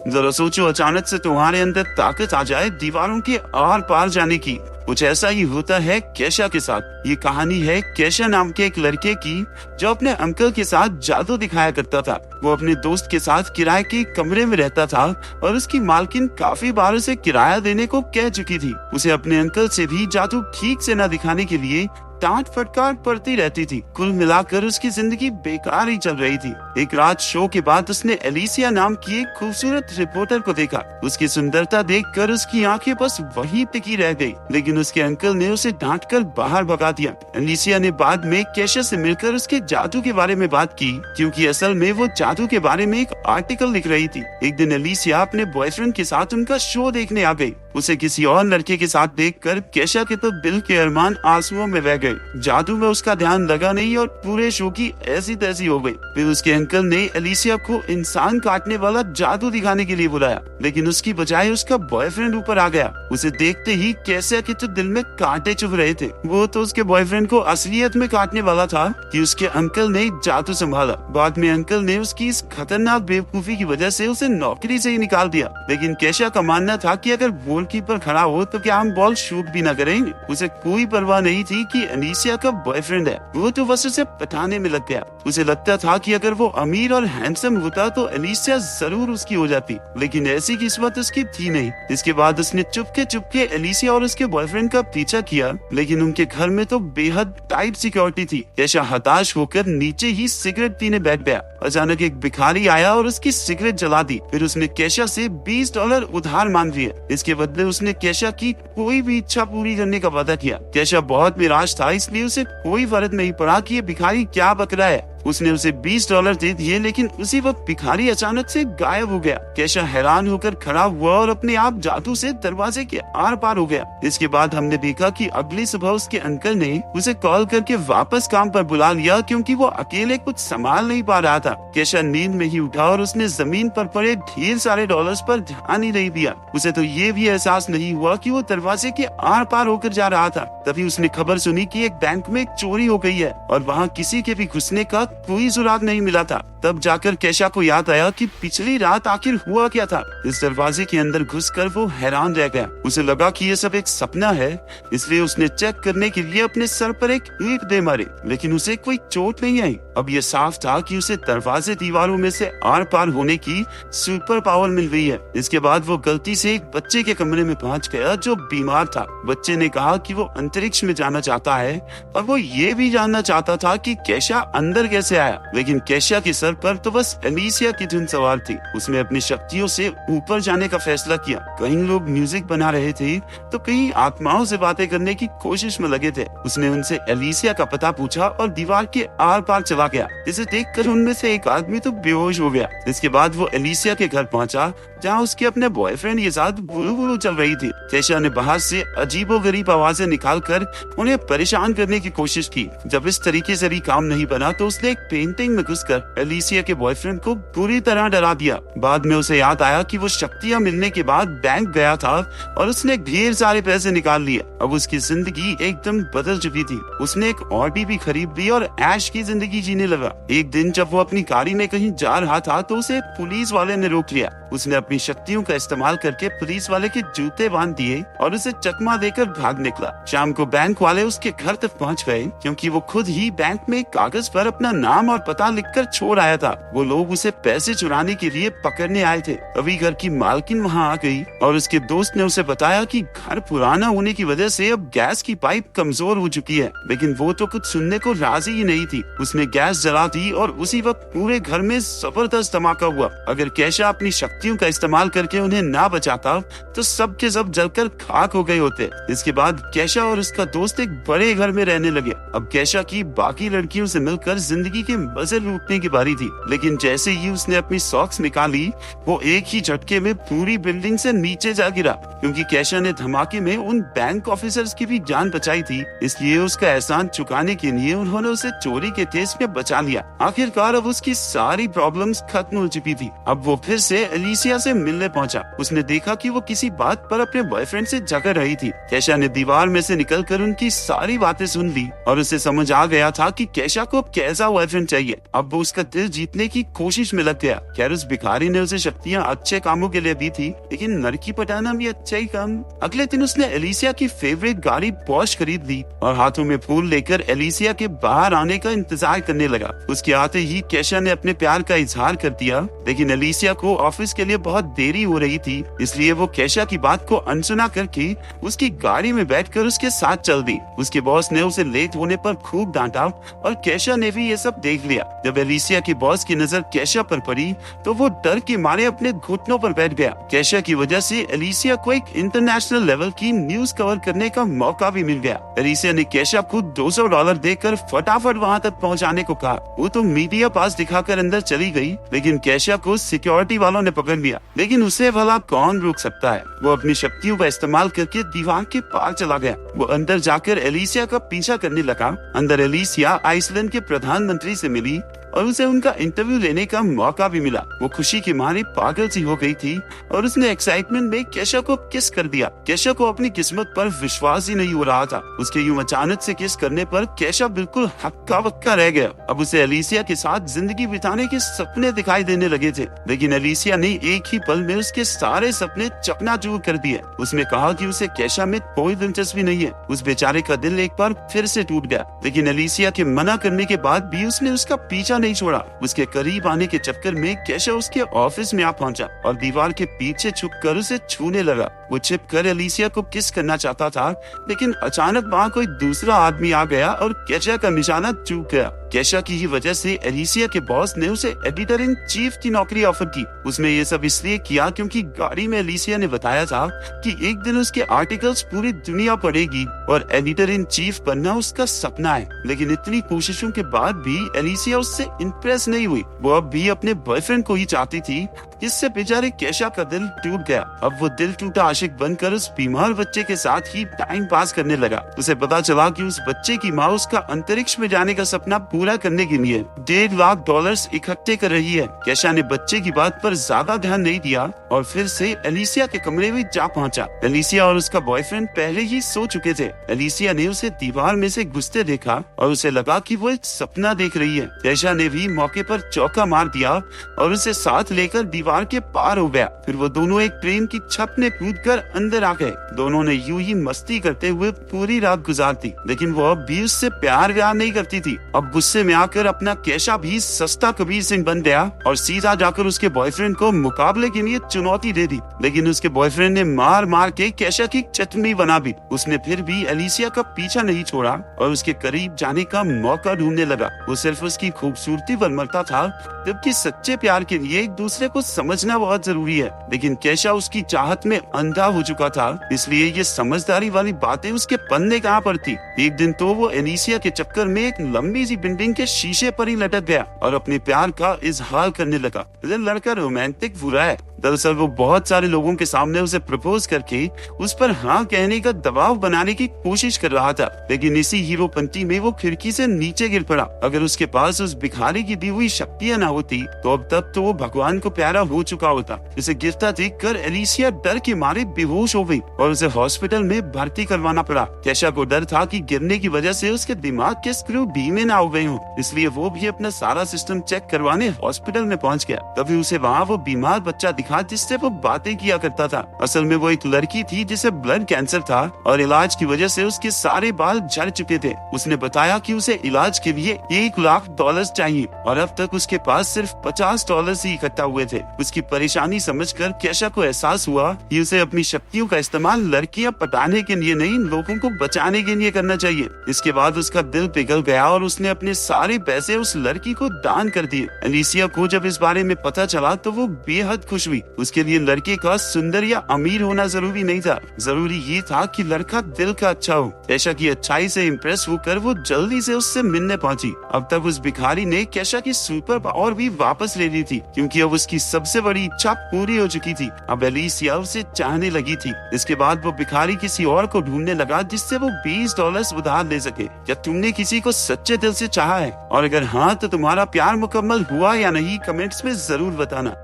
जरा सोचो, अचानक से तुम्हारे अंदर ताकत आ जाए दीवारों के आर पार जाने की। कुछ ऐसा ही होता है केशा के साथ। ये कहानी है केशा नाम के एक लड़के की जो अपने अंकल के साथ जादू दिखाया करता था। वो अपने दोस्त के साथ किराए के कमरे में रहता था और उसकी मालकिन काफी बार उसे किराया देने को कह चुकी थी। उसे अपने अंकल से भी जादू ठीक से न दिखाने के लिए डांट फटकार पड़ती रहती थी। कुल मिलाकर उसकी जिंदगी बेकार ही चल रही थी। एक रात शो के बाद उसने एलिसिया नाम की एक खूबसूरत रिपोर्टर को देखा। उसकी सुंदरता देखकर उसकी आंखें बस वहीं टिकी रह गई, लेकिन उसके अंकल ने उसे डांटकर बाहर भगा दिया। एलिसिया ने बाद में केशा से मिलकर उसके जादू के बारे में बात की, क्योंकि असल में वो जादू के बारे में एक आर्टिकल लिख रही थी। एक दिन एलिसिया अपने बॉयफ्रेंड के साथ उनका शो देखने आ गई। उसे किसी और लड़के के साथ देखकर केशा के तो दिल के अरमान आंसुओं में बह गए। जादू में उसका ध्यान लगा नहीं और पूरे शो की ऐसी तैसी हो गई। फिर उसके अंकल ने एलिसिया को इंसान काटने वाला जादू दिखाने के लिए बुलाया, लेकिन उसकी बजाय उसका बॉयफ्रेंड ऊपर आ गया। उसे देखते ही केशा के तो दिल में कांटे चुभ रहे थे। वो तो उसके बॉयफ्रेंड को असलियत में काटने वाला था कि उसके अंकल ने जादू संभाला। बाद में अंकल ने उसकी इस खतरनाक बेवकूफी की वजह से उसे नौकरी से ही निकाल दिया। लेकिन केशा का मानना था कि अगर गोलकीपर खड़ा हो तो क्या हम बॉल शूट भी न करेंगे। उसे कोई परवाह नहीं थी कि एलिसिया का बॉयफ्रेंड है। वो तो बस उसे पटाने में लग गया। उसे लगता था कि अगर वो अमीर और हैंडसम होता तो एलिसिया जरूर उसकी हो जाती, लेकिन ऐसी किस्मत उसकी थी नहीं। इसके बाद उसने चुपके एलिसिया और उसके बॉयफ्रेंड का पीछा किया, लेकिन उनके घर में तो बेहद टाइट सिक्योरिटी थी। केशा हताश होकर नीचे ही सिगरेट पीने बैठ गया। अचानक एक भिखारी आया और उसकी सिगरेट जला दी। फिर उसने केशा से $20 उधार मांग लिए। इसके बदले उसने केशा की कोई भी इच्छा पूरी करने का वादा किया। केशा बहुत निराश था, इसलिए उसे कोई फर्क नहीं पड़ा कि ये भिखारी क्या बक रहा है। उसने उसे $20 दे दिए, लेकिन उसी वक्त भिखारी अचानक से गायब हो गया। केशा हैरान होकर खड़ा हुआ और अपने आप जादू से दरवाजे के आर पार हो गया। इसके बाद हमने देखा कि अगली सुबह उसके अंकल ने उसे कॉल करके वापस काम पर बुला लिया, क्योंकि वो अकेले कुछ संभाल नहीं पा रहा था। केशा नींद में ही उठा और उसने जमीन पर पड़े ढेर सारे डॉलर्स पर ध्यान ही नहीं दिया। उसे तो ये भी एहसास नहीं हुआ कि वो दरवाजे के आर पार होकर जा रहा था। तभी उसने खबर सुनी कि एक बैंक में एक चोरी हो गई है और वहाँ किसी के भी घुसने का कोई सुराग नहीं मिला था। तब जाकर केशा को याद आया कि पिछली रात आखिर हुआ क्या था। इस दरवाजे के अंदर घुसकर वो हैरान रह गया। उसे लगा कि ये सब एक सपना है, इसलिए उसने चेक करने के लिए अपने सर पर एक ईंट दे मारी, लेकिन उसे कोई चोट नहीं आई। अब ये साफ था कि उसे दरवाजे दीवारों में से आर पार होने की सुपर पावर मिल गई है। इसके बाद वो गलती से एक बच्चे के कमरे में पहुंच गया जो बीमार था। बच्चे ने कहा कि वो अंतरिक्ष में जाना चाहता है और वो ये भी जानना चाहता था कि केशा अंदर कैसे आया। लेकिन केशा के सर पर तो बस एलिसिया की धुन सवार थी। उसने अपनी शक्तियों से ऊपर जाने का फैसला किया। कई लोग म्यूजिक बना रहे थे तो कई आत्माओं से बातें करने की कोशिश में लगे थे। उसने उनसे एलिसिया का पता पूछा और दीवार के आर पार चला गया। इसे देखकर उनमें से एक आदमी तो बेहोश हो गया। इसके बाद वो एलिसिया के घर पहुंचा, जहाँ उसके अपने बॉयफ्रेंड के साथ बुलू चल रही थी। केशा ने बाहर से अजीबोगरीब आवाजें निकालकर उन्हें परेशान करने की कोशिश की। जब इस तरीके से भी काम नहीं बना तो उसने एक पेंटिंग में घुसकर एलिसिया के बॉयफ्रेंड को बुरी तरह डरा दिया। बाद में उसे याद आया कि वो शक्तियां मिलने के बाद बैंक गया था और उसने ढेर सारे पैसे निकाल लिए। अब उसकी जिंदगी एकदम बदल चुकी थी। उसने एक ऑडी भी खरीद ली और ऐश की जिंदगी जीने लगा। एक दिन जब वो अपनी गाड़ी में कहीं जा रहा था तो उसे पुलिस वाले ने रोक लिया। उसने अपनी शक्तियों का इस्तेमाल करके पुलिस वाले के जूते बांध दिए और उसे चकमा देकर भाग निकला। शाम को बैंक वाले उसके घर तक पहुंच गए, क्योंकि वो खुद ही बैंक में कागज पर अपना नाम और पता लिखकर छोड़ आया था। वो लोग उसे पैसे चुराने के लिए पकड़ने आए थे। अभी घर की मालकिन वहाँ आ गई और उसके दोस्त ने उसे बताया कि घर पुराना होने की वजह से अब गैस की पाइप कमजोर हो चुकी है। लेकिन वो तो कुछ सुनने को राजी ही नहीं थी। उसने गैस जला दी और उसी वक्त पूरे घर में जबरदस्त धमाका हुआ। अगर केशा अपनी शक्तियों का इस्तेमाल करके उन्हें ना बचाता तो सब के सब जलकर खाक हो गए होते। इसके बाद केशा और उसका दोस्त एक बड़े घर में रहने लगे। अब केशा की बाकी लड़कियों से मिलकर जिंदगी के मजे लूटने की बारी थी। लेकिन जैसे ही उसने अपनी सॉक्स निकाली, वो एक ही झटके में पूरी बिल्डिंग से नीचे जा गिरा। क्योंकि केशा ने धमाके में उन बैंक ऑफिसर्स की भी जान बचाई थी, इसलिए उसका एहसान चुकाने के लिए उन्होंने उसे चोरी के केस में बचा लिया। आखिरकार अब उसकी सारी प्रॉब्लम्स खत्म हो चुकी थी। अब वो फिर से एलिसिया से उससे मिलने पहुंचा। उसने देखा कि वो किसी बात पर अपने बॉयफ्रेंड से झगड़ रही थी। केशा ने दीवार में से निकलकर उनकी सारी बातें सुन ली और उसे समझ आ गया था कि केशा को अब कैसा बॉयफ्रेंड चाहिए। अब वो उसका दिल जीतने की कोशिश में लग गया। खैर उस भिखारी ने उसे शक्तियाँ अच्छे कामों के लिए दी थी, लेकिन लड़की पटाना भी अच्छा ही काम। अगले दिन उसने एलिसिया की फेवरेट गाड़ी पॉश खरीद ली और हाथों में फूल लेकर एलिसिया के बाहर आने का इंतजार करने लगा। उसके आते ही केशा ने अपने प्यार का इजहार कर दिया, लेकिन एलिसिया को ऑफिस के लिए बहुत देरी हो रही थी, इसलिए वो केशा की बात को अनसुना करके उसकी गाड़ी में बैठकर उसके साथ चल दी। उसके बॉस ने उसे लेट होने पर खूब डांटा और केशा ने भी ये सब देख लिया। जब एलिसिया की बॉस की नजर केशा पर पड़ी तो वो डर के मारे अपने घुटनों पर बैठ गया। केशा की वजह से एलिसिया को एक इंटरनेशनल लेवल की न्यूज कवर करने का मौका भी मिल गया। एलिसिया ने केशा को $200 देकर फटाफट वहाँ तक पहुँचाने को कहा। वो तो मीडिया पास दिखाकर अंदर चली गई, लेकिन केशा को सिक्योरिटी वालों ने पकड़ लिया। लेकिन उसे भला कौन रोक सकता है। वो अपनी शक्तियों का इस्तेमाल करके दीवार के पार चला गया। वो अंदर जाकर एलिसिया का पीछा करने लगा। अंदर एलिसिया आइसलैंड के प्रधानमंत्री से मिली और उसे उनका इंटरव्यू लेने का मौका भी मिला। वो खुशी की मारी पागल सी हो गई थी और उसने एक्साइटमेंट में केशा को किस कर दिया। केशा को अपनी किस्मत पर विश्वास ही नहीं हो रहा था। उसके यूं अचानक से किस करने पर केशा बिल्कुल हक्का बक्का रह गया। अब उसे एलिसिया के साथ जिंदगी बिताने के सपने दिखाई देने लगे थे, लेकिन एलिसिया ने एक ही पल में उसके सारे सपने चकनाचूर कर दिए। उसने कहा कि उसे केशा में कोई दिलचस्पी नहीं है। उस बेचारे का दिल एक बार फिर से टूट गया, लेकिन एलिसिया के मना करने के बाद भी उसने उसका पीछा नहीं छोड़ा। उसके करीब आने के चक्कर में केशा उसके ऑफिस में आ पहुंचा और दीवार के पीछे छुपकर उसे छूने लगा। वो छिपकर एलिसिया को किस करना चाहता था, लेकिन अचानक वहाँ कोई दूसरा आदमी आ गया और केशा का निशाना चूक गया। केशा की ही वजह से एलिसिया के बॉस ने उसे एडिटर इन चीफ की नौकरी ऑफर की। उसने ये सब इसलिए किया क्योंकि गाड़ी में एलिसिया ने बताया था कि एक दिन उसके आर्टिकल्स पूरी दुनिया पढ़ेगी और एडिटर इन चीफ बनना उसका सपना है। लेकिन इतनी कोशिशों के बाद भी एलिसिया उससे इम्प्रेस नहीं हुई। वो अब भी अपने बॉयफ्रेंड को ही चाहती थी, जिससे बेचारे केशा का दिल टूट गया। अब वो दिल टूटा आशिक बनकर उस बीमार बच्चे के साथ ही टाइम पास करने लगा। उसे पता चला कि उस बच्चे की माँ उसका अंतरिक्ष में जाने का सपना पूरा करने के लिए $1.5 लाख इकट्ठे कर रही है। केशा ने बच्चे की बात पर ज्यादा ध्यान नहीं दिया और फिर से एलिसिया के कमरे में जा पहुंचा। एलिसिया और उसका बॉयफ्रेंड पहले ही सो चुके थे। एलिसिया ने उसे दीवार में से घुसते देखा और उसे लगा कि वो एक सपना देख रही है। केशा ने भी मौके पर चौका मार दिया और उसे साथ लेकर दीवार के पार हो गया। फिर वो दोनों एक ट्रेन की छत में कूदकर अंदर आ गए। दोनों ने यूं ही मस्ती करते हुए पूरी रात गुजार दी, लेकिन वो अब भी उससे प्यार व्यार नहीं करती थी। अब गुस्से में आकर अपना केशा भी सस्ता कबीर सिंह बन गया और सीधा जाकर उसके बॉयफ्रेंड को मुकाबले के लिए चुनौती दे दी। लेकिन उसके बॉयफ्रेंड ने मार मार के केशा की चटनी बना दी। उसने फिर भी एलिसिया का पीछा नहीं छोड़ा और उसके करीब जाने का मौका ढूंढने लगा। वो सिर्फ उसकी खूबसूरती पर मरता था, जबकि सच्चे प्यार के लिए एक दूसरे को समझना बहुत जरूरी है। लेकिन केशा उसकी चाहत में अंधा हो चुका था, इसलिए ये समझदारी वाली बातें उसके पन्ने कहाँ पर थी। एक दिन तो वो एलिसिया के चक्कर में एक लंबी सी बिल्डिंग के शीशे पर ही लटक गया और अपने प्यार का इजहार करने लगा। ये लड़का रोमांटिक बुरा है। दरअसल वो बहुत सारे लोगों के सामने उसे प्रपोज करके उस पर हाँ कहने का दबाव बनाने की कोशिश कर रहा था, लेकिन इसी हीरोपंती में वो खिड़की से नीचे गिर पड़ा। अगर उसके पास उस भिखारी की दी हुई शक्तियाँ न होती तो अब तक तो वो भगवान को प्यारा हो चुका होता। उसे गिरता देखकर एलिसिया डर के मारे बेहोश हो गई और उसे हॉस्पिटल में भर्ती करवाना पड़ा। केशा को डर था कि गिरने की वजह से उसके दिमाग के स्क्रू धीमे न हो गए हों, इसलिए वो भी अपना सारा सिस्टम चेक करवाने हॉस्पिटल में पहुंच गया। तभी उसे वहाँ वो बीमार बच्चा दिखा जिससे वो बातें किया करता था। असल में वो एक लड़की थी जिसे ब्लड कैंसर था और इलाज की वजह से उसके सारे बाल झड़ चुके थे। उसने बताया कि उसे इलाज के लिए $1 लाख चाहिए और अब तक उसके पास सिर्फ $50 ही इकट्ठा हुए थे। उसकी परेशानी समझकर केशा को एहसास हुआ कि उसे अपनी शक्तियों का इस्तेमाल लड़कियां पटाने के लिए नहीं, लोगों को बचाने के लिए करना चाहिए। इसके बाद उसका दिल पिघल गया और उसने अपने सारे पैसे उस लड़की को दान कर दिए। एलिसिया को जब इस बारे में पता चला तो वो बेहद खुश हुई। उसके लिए लड़के का सुंदर या अमीर होना जरूरी नहीं था, जरूरी ये था कि लड़का दिल का अच्छा हो। केशा की अच्छाई से इम्प्रेस होकर वो जल्दी से उससे मिलने पहुंची। अब तक उस भिखारी ने केशा की सुपर पावर भी वापस ले ली थी, क्योंकि अब उसकी सबसे बड़ी इच्छा पूरी हो चुकी थी। अब एलिसिया उसे चाहने लगी थी। इसके बाद वो भिखारी किसी और को ढूंढने लगा जिससे वो $20 उधार ले सके। क्या तुमने किसी को सच्चे दिल से चाहा है? और अगर हाँ तो तुम्हारा प्यार मुकम्मल हुआ या नहीं, कमेंट्स में जरूर बताना।